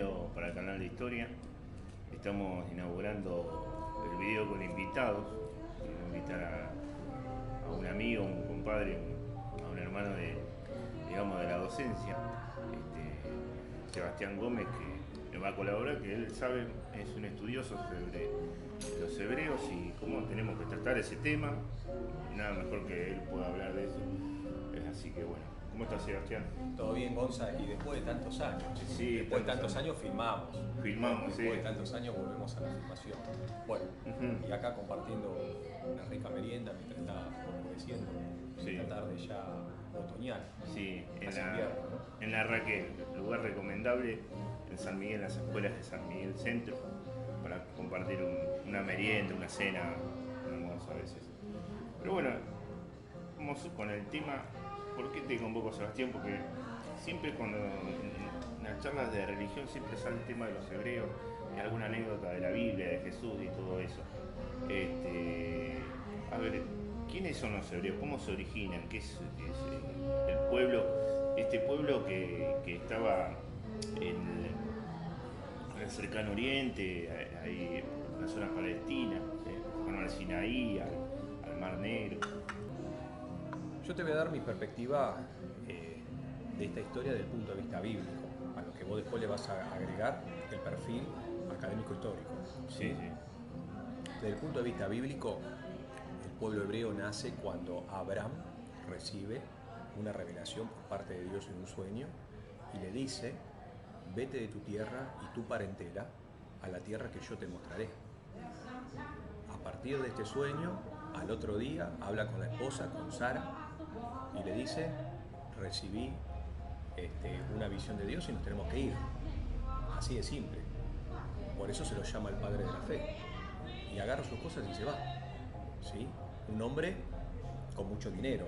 video para el canal de historia. Estamos inaugurando el video con invitados. Quiero invitar a un amigo, un compadre, a un hermano de la docencia, Sebastián Gómez, que va a colaborar, que él sabe, es un estudioso sobre los hebreos y cómo tenemos que tratar ese tema. Nada mejor que él pueda hablar de eso. Así que bueno, ¿cómo estás, Sebastián? Todo bien, Gonza, y después de tantos años. Sí, después de tantos años filmamos. Filmamos, sí. Después de tantos años volvemos a la filmación. Bueno, y acá compartiendo una rica merienda mientras está oscureciendo, Sí. esta tarde ya otoñal. Sí, Casi invierno, ¿no? en la Raquel, lugar recomendable en San Miguel, en las escuelas de San Miguel Centro, para compartir una merienda, una cena hermosa a veces. Pero bueno, vamos con el tema. ¿Por qué te convoco, Sebastián? Porque siempre cuando en las charlas de religión siempre sale el tema de los hebreos, y alguna anécdota de la Biblia, de Jesús y todo eso. A ver, ¿quiénes son los hebreos? ¿Cómo se originan? ¿Qué es el pueblo? Este pueblo que estaba en el cercano oriente, ahí en la zona palestina, al Sinaí, al Mar Negro. Yo te voy a dar mi perspectiva de esta historia desde el punto de vista bíblico, a lo que vos después le vas a agregar el perfil académico histórico. Sí, sí. Desde el punto de vista bíblico, el pueblo hebreo nace cuando Abraham recibe una revelación por parte de Dios en un sueño y le dice: vete de tu tierra y tu parentela a la tierra que yo te mostraré. A partir de este sueño, al otro día habla con la esposa, con Sara, y le dice: recibí una visión de Dios y nos tenemos que ir. Así de simple. Por eso se lo llama el padre de la fe. Y agarra sus cosas y se va. ¿Sí? Un hombre con mucho dinero,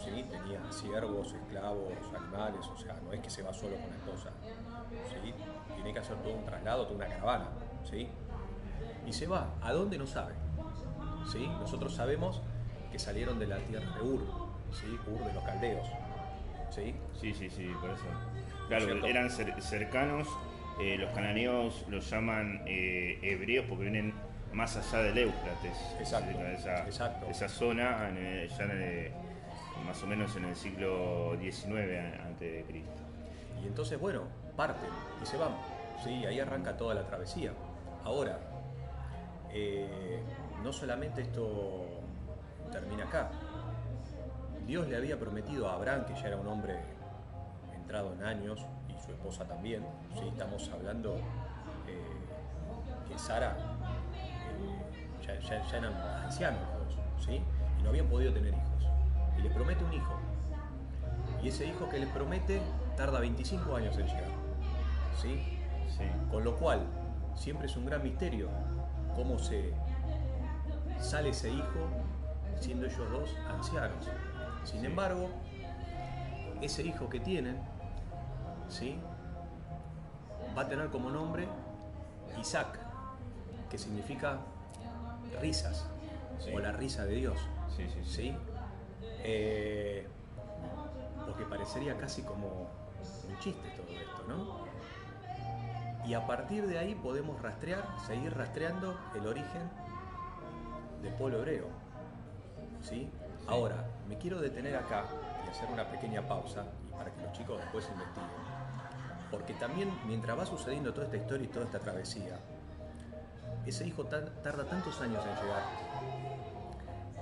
¿Sí? Tenía siervos, esclavos, animales, o sea, no es que se va solo con la esposa. ¿Sí? Tiene que hacer todo un traslado, toda una caravana. ¿Sí? Y se va. ¿A dónde? No sabe. ¿Sí? Nosotros sabemos que salieron de la tierra de Ur, ¿sí? Ur de los caldeos. ¿Sí? Sí, por eso. Claro, ¿Cierto? eran cercanos, los cananeos los llaman hebreos porque vienen más allá del Éufrates. Exacto, exacto. Esa zona, más o menos en el siglo XIX antes de Cristo. Y entonces, bueno, parten y se van. ¿Sí? Ahí arranca toda la travesía. Ahora, no solamente esto termina acá. Dios le había prometido a Abraham, que ya era un hombre entrado en años, y su esposa también. ¿Sí? Estamos hablando que Sara ya eran ancianos los dos, ¿sí? Y no habían podido tener hijos. Y les promete un hijo. Y ese hijo que les promete tarda 25 años en llegar. ¿Sí? Sí. Con lo cual, siempre es un gran misterio cómo se sale ese hijo siendo ellos dos ancianos. Sin embargo, ese hijo que tienen, ¿sí? Va a tener como nombre Isaac, que significa risas, Sí. o la risa de Dios. Sí. ¿Sí? Porque parecería casi como un chiste todo esto, ¿no? Y a partir de ahí podemos seguir rastreando el origen del pueblo hebreo. ¿Sí? Ahora, me quiero detener acá y hacer una pequeña pausa y para que los chicos después investiguen. Porque también, mientras va sucediendo toda esta historia y toda esta travesía, ese hijo tarda tantos años en llegar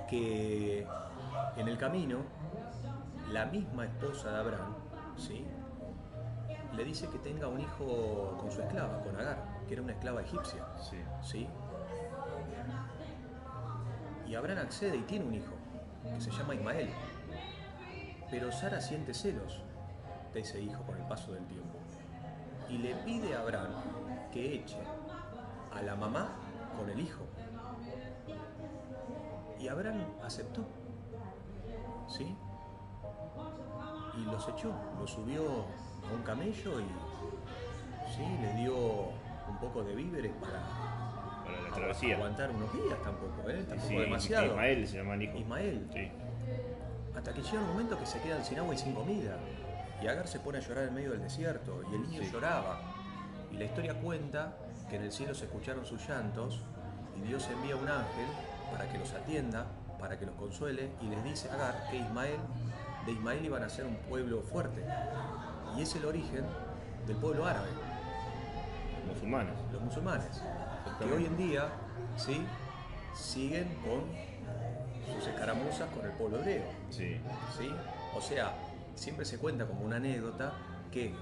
que en el camino la misma esposa de Abraham, ¿sí? Le dice que tenga un hijo con su esclava, con Agar, que era una esclava egipcia. Sí. ¿Sí? Y Abraham accede y tiene un hijo, que se llama Ismael. Pero Sara siente celos de ese hijo con el paso del tiempo. Y le pide a Abraham que eche a la mamá con el hijo. Y Abraham aceptó. ¿Sí? Y los echó, los subió a un camello y ¿sí? Le dio un poco de víveres para la travesía. Aguantar unos días tampoco, tampoco Sí, demasiado. Ismael se llama el hijo. Ismael. Sí. Hasta que llega un momento que se quedan sin agua y sin comida. Y Agar se pone a llorar en medio del desierto y el niño Sí. lloraba. Y la historia cuenta que en el cielo se escucharon sus llantos y Dios envía un ángel para que los atienda, para que los consuele, y les dice a Agar que de Ismael iban a ser un pueblo fuerte. Y es el origen del pueblo árabe, Musulmanes. los musulmanes, que hoy en día, ¿sí?, siguen con sus escaramuzas con el pueblo hebreo. Sí. ¿Sí? O sea, siempre se cuenta como una anécdota que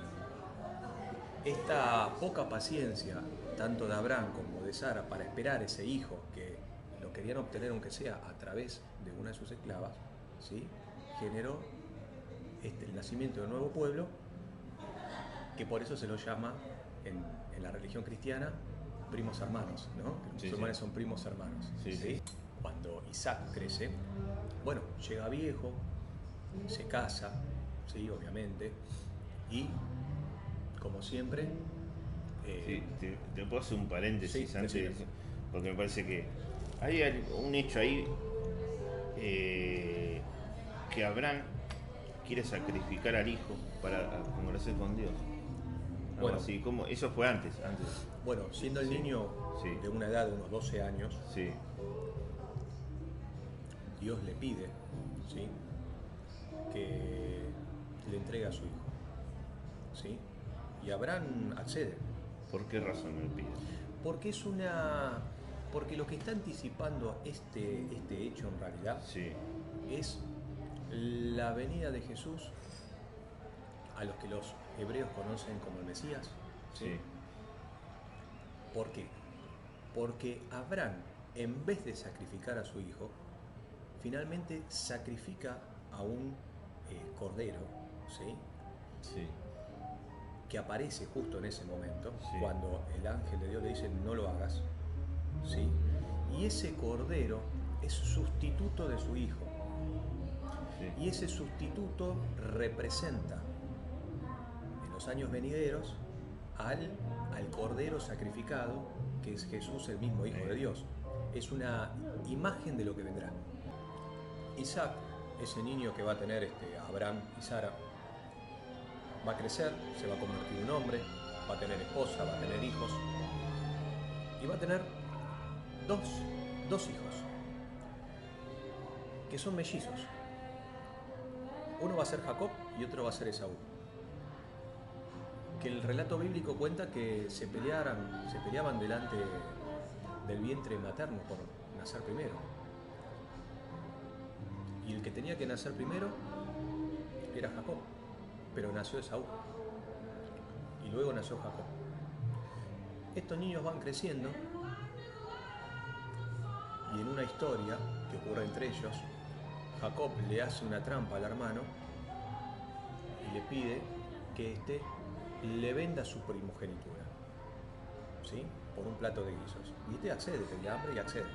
esta poca paciencia, tanto de Abraham como de Sara, para esperar ese hijo que lo querían obtener, aunque sea a través de una de sus esclavas, ¿sí?, generó el nacimiento de un nuevo pueblo, que por eso se lo llama en la religión cristiana primos hermanos, ¿no? Que los musulmanes son primos hermanos. Sí. Cuando Isaac crece, bueno, llega viejo, se casa, sí, obviamente, y como siempre... Sí, te puedo hacer un paréntesis sí, antes, porque me parece que hay un hecho ahí, que Abraham quiere sacrificar al hijo para congregarse con Dios. Bueno, así, como eso fue antes. Bueno, siendo el niño de una edad de unos 12 años, Sí. Dios le pide, ¿sí?, que le entregue a su hijo, ¿sí? Y Abraham accede. ¿Por qué razón me pide? Porque lo que está anticipando este hecho en realidad Sí. es la venida de Jesús, a los que los hebreos conocen como el Mesías. Sí. ¿Por qué? Porque Abraham, en vez de sacrificar a su hijo, finalmente sacrifica a un cordero, ¿sí?, Sí. que aparece justo en ese momento, Sí. cuando el ángel de Dios le dice no lo hagas, ¿sí? Y ese cordero es sustituto de su hijo. Sí. Y ese sustituto representa en los años venideros al cordero sacrificado, que es Jesús, el mismo Hijo de Dios. Es una imagen de lo que vendrá. Isaac, ese niño que va a tener Abraham y Sara, va a crecer, se va a convertir en un hombre, va a tener esposa, va a tener hijos, y va a tener dos hijos, que son mellizos. Uno va a ser Jacob y otro va a ser Esaú. Que el relato bíblico cuenta que se peleaban delante del vientre materno por nacer primero. Y el que tenía que nacer primero era Jacob, pero nació Esaú. Y luego nació Jacob. Estos niños van creciendo y en una historia que ocurre entre ellos, Jacob le hace una trampa al hermano y le pide que le venda su primogenitura, ¿sí?, por un plato de guisos. Y accede, tenía hambre y accede.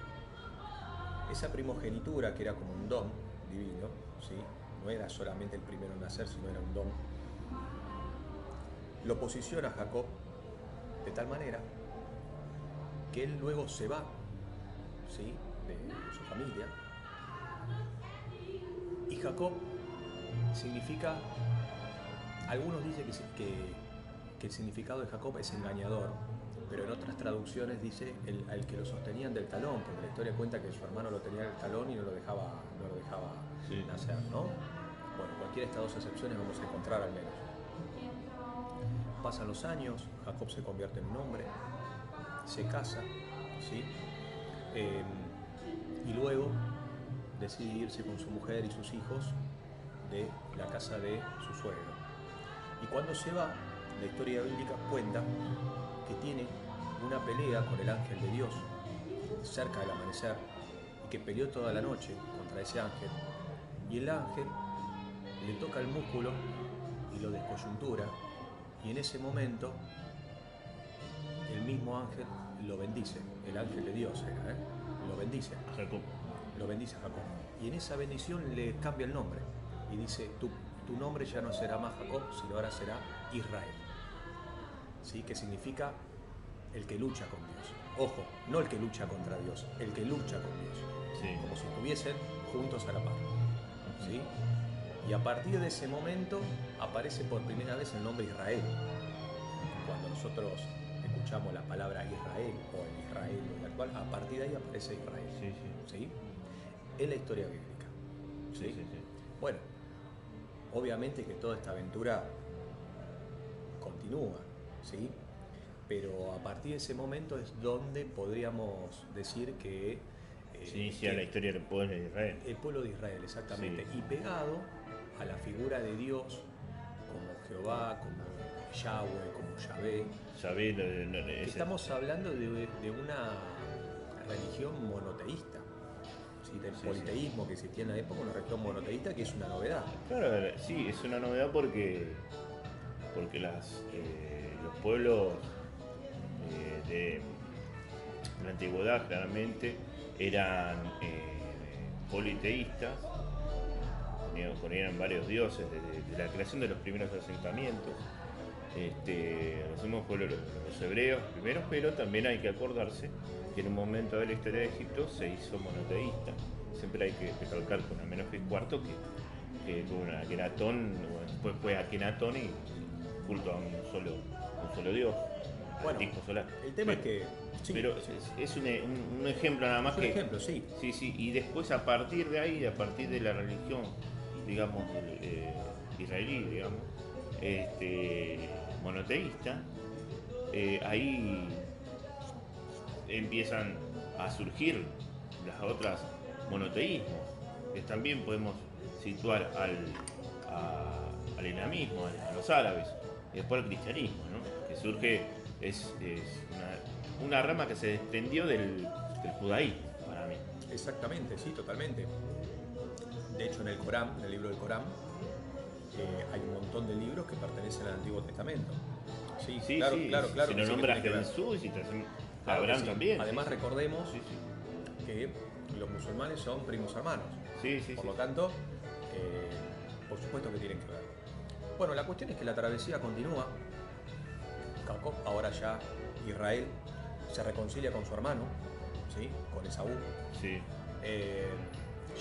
Esa primogenitura, que era como un don divino, ¿sí?, no era solamente el primero en nacer, sino era un don, lo posiciona a Jacob de tal manera que él luego se va, ¿sí?, de su familia. Y Jacob significa, algunos dicen que el significado de Jacob es engañador, pero en otras traducciones dice al que lo sostenían del talón, porque la historia cuenta que su hermano lo tenía en el talón y no lo dejaba Sí. nacer, ¿no? Bueno, cualquiera de estas dos excepciones vamos a encontrar al menos. Pasan los años, Jacob se convierte en un hombre, se casa, ¿sí?, y luego decide irse con su mujer y sus hijos de la casa de su suegro. Y cuando se va, la historia bíblica cuenta que tiene una pelea con el ángel de Dios cerca del amanecer, y que peleó toda la noche contra ese ángel, y el ángel le toca el músculo y lo descoyuntura, y en ese momento el mismo ángel lo bendice, el ángel de Dios era, lo bendice A Jacob. lo bendice a Jacob, y en esa bendición le cambia el nombre y dice: tu nombre ya no será más Jacob, sino ahora será Israel, ¿sí?, que significa el que lucha con Dios. Ojo, no el que lucha contra Dios, el que lucha con Dios, Sí. como si estuviesen juntos a la par, ¿sí? Y a partir de ese momento aparece por primera vez el nombre Israel. Cuando nosotros escuchamos la palabra Israel o el Israel hoy actual, a partir de ahí aparece Israel. Sí, sí. ¿Sí? En la historia bíblica. ¿Sí? Sí, sí, sí. Bueno, obviamente que toda esta aventura continúa, ¿sí? Pero a partir de ese momento es donde podríamos decir que Se inicia la historia del pueblo de Israel. el pueblo de Israel, exactamente, Sí. y pegado a la figura de Dios como Jehová, como Yahweh, como Yahvé. Sabés Estamos hablando de una religión monoteísta, ¿sí? Del Sí, politeísmo que existía en la época, una religión monoteísta que es una novedad. Claro, sí, es una novedad porque los pueblos de la antigüedad claramente eran politeístas, ponían varios dioses desde la creación de los primeros asentamientos. Los mismos pueblos, los hebreos primero, pero también hay que acordarse que en un momento de la historia de Egipto se hizo monoteísta. Siempre hay que recalcar con Amenofis IV que tuvo una Akenatón, después fue Akenatón y culto a un solo dios, Bueno, al disco solar. el tema es que... sí, Pero sí, es un ejemplo nada más es un que... ejemplo, sí. Sí, sí, y después a partir de ahí, a partir de la religión, digamos, israelí, digamos, monoteísta, ahí empiezan a surgir las otras monoteísmos, que también podemos situar al islamismo, a los árabes, y después al cristianismo, ¿no? Que surge, es una rama que se desprendió del judaísmo, para mí. Exactamente, sí, totalmente. De hecho, en el Corán, en el libro del Corán, hay un montón de libros que pertenecen al Antiguo Testamento. Sí, Sí, claro, sí, claro, claro. si que nos sí que nombras tiene que ver. Jesús y te hacen Claro que Abraham sí. también. Además, sí, sí. recordemos Sí, sí. que los musulmanes son primos hermanos. Sí, sí, Por sí. lo tanto, por supuesto que tienen que ver. Bueno, la cuestión es que la travesía continúa. Jacob, ahora ya Israel, se reconcilia con su hermano, ¿sí? Con Esaú, Sí.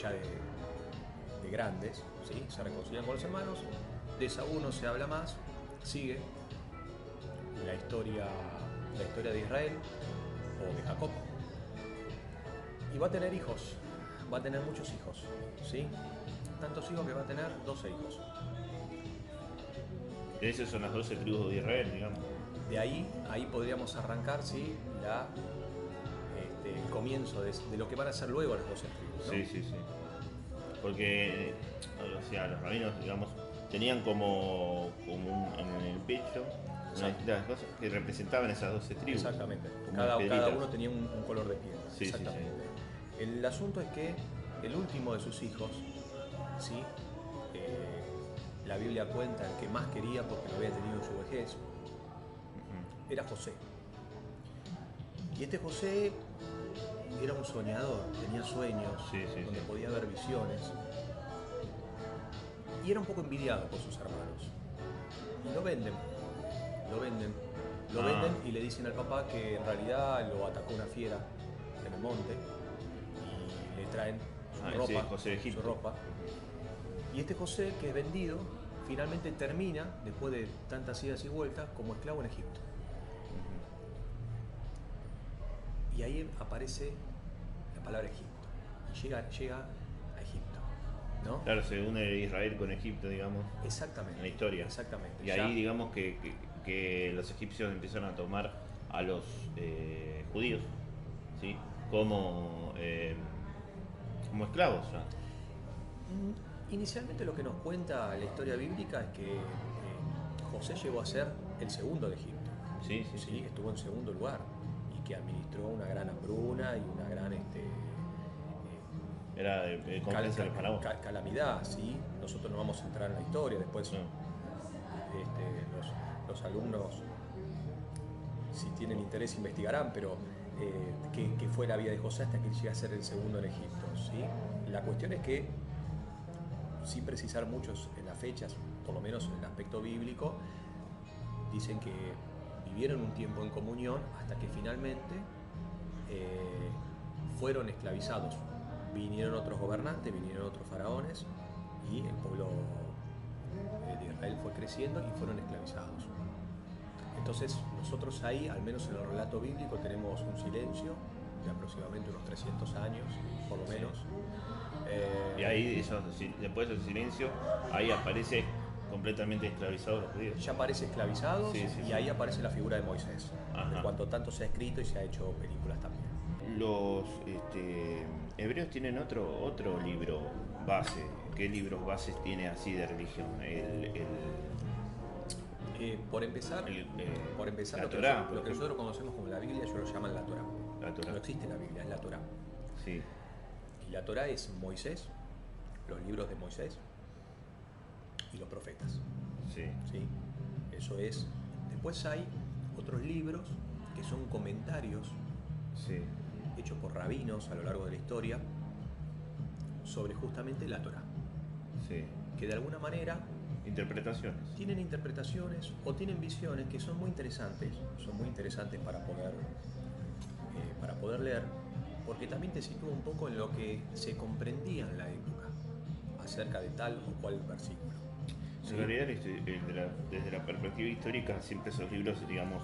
ya de grandes, ¿sí? Se reconcilian con los hermanos. De Esaú no se habla más, sigue la historia de Israel o de Jacob. Y va a tener hijos, va a tener muchos hijos, ¿sí? Tantos hijos que va a tener 12 hijos. Esas son las 12 tribus de Israel, digamos. De ahí podríamos arrancar, ¿sí? El comienzo de lo que van a ser luego las 12 tribus, ¿no? Sí, sí, sí. Porque, o sea, los rabinos, digamos, tenían como en el pecho unas distintas cosas que representaban esas 12 tribus. Exactamente. Como Cada piedritas. uno tenía un color de piel. Sí, sí, exactamente. El asunto es que el último de sus hijos, ¿sí? La Biblia cuenta el que más quería porque lo había tenido en su vejez, era José. Y este José era un soñador, tenía sueños, Sí, sí, donde sí. podía ver visiones. Y era un poco envidiado por sus hermanos. Y lo venden. Lo venden y le dicen al papá que en realidad lo atacó una fiera en el monte y le traen su ropa, ese José de Egipto. su ropa. Y este José, que es vendido, finalmente termina, después de tantas idas y vueltas, como esclavo en Egipto. Y ahí aparece la palabra Egipto. Y llega a Egipto, ¿no? Claro, se une Israel con Egipto, digamos, Exactamente. en la historia. Exactamente. Y Ya- ahí, digamos, que los egipcios empiezan a tomar a los judíos, ¿sí? Como esclavos, ya. Inicialmente lo que nos cuenta la historia bíblica es que José llegó a ser el segundo de Egipto. Sí, sí, Sí, sí. estuvo en segundo lugar y que administró una gran hambruna y una gran Era el cómplice del faraón. calamidad, ¿sí? Nosotros no vamos a entrar en la historia, después No. los alumnos, si tienen interés, investigarán, pero qué fue la vida de José hasta que él llega a ser el segundo en Egipto, ¿sí? La cuestión es que, sin precisar muchos en las fechas, por lo menos en el aspecto bíblico, dicen que vivieron un tiempo en comunión hasta que finalmente fueron esclavizados. Vinieron otros gobernantes, vinieron otros faraones y el pueblo de Israel fue creciendo y fueron esclavizados. Entonces nosotros ahí, al menos en el relato bíblico, tenemos un silencio de aproximadamente unos 300 años, por lo menos. Y ahí, después del silencio, ahí aparece completamente esclavizados los judíos. Ya aparece esclavizados y ahí aparece la figura de Moisés, de cuanto tanto se ha escrito y se ha hecho películas también. Los hebreos tienen otro libro base. ¿Qué libros bases tiene así de religión? Por empezar, la lo Torá, que nosotros conocemos como la Biblia, ellos lo llaman la Torá. No existe la Biblia, es la Torá. Sí. Y la Torá es Moisés, los libros de Moisés y los profetas. Sí. ¿Sí? Eso es. Después hay otros libros que son comentarios hechos por rabinos a lo largo de la historia sobre justamente la Torá. Sí. Que de alguna manera tienen interpretaciones o tienen visiones que son muy interesantes para poder leer, porque también te sitúa un poco en lo que se comprendía en la época acerca de tal o cual versículo. En realidad, desde la perspectiva histórica, siempre esos libros, digamos,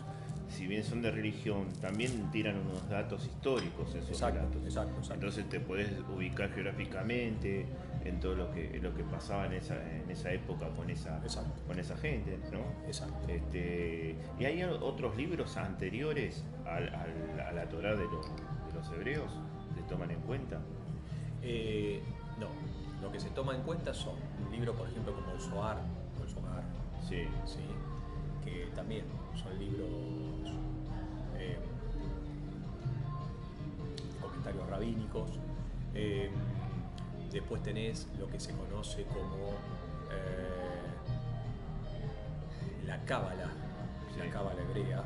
si bien son de religión, también tiran unos datos históricos en esos relatos. Exacto. Entonces te podés ubicar geográficamente en todo lo que pasaba en esa época con esa gente, ¿no? Exacto. ¿Y hay otros libros anteriores a la Torá de los hebreos? ¿Se toman en cuenta? No. Lo que se toma en cuenta son un libro, por ejemplo, como el Zohar, Sí. Que también son libros comentarios rabínicos. Después tenés lo que se conoce como la Cábala, la Cábala hebrea,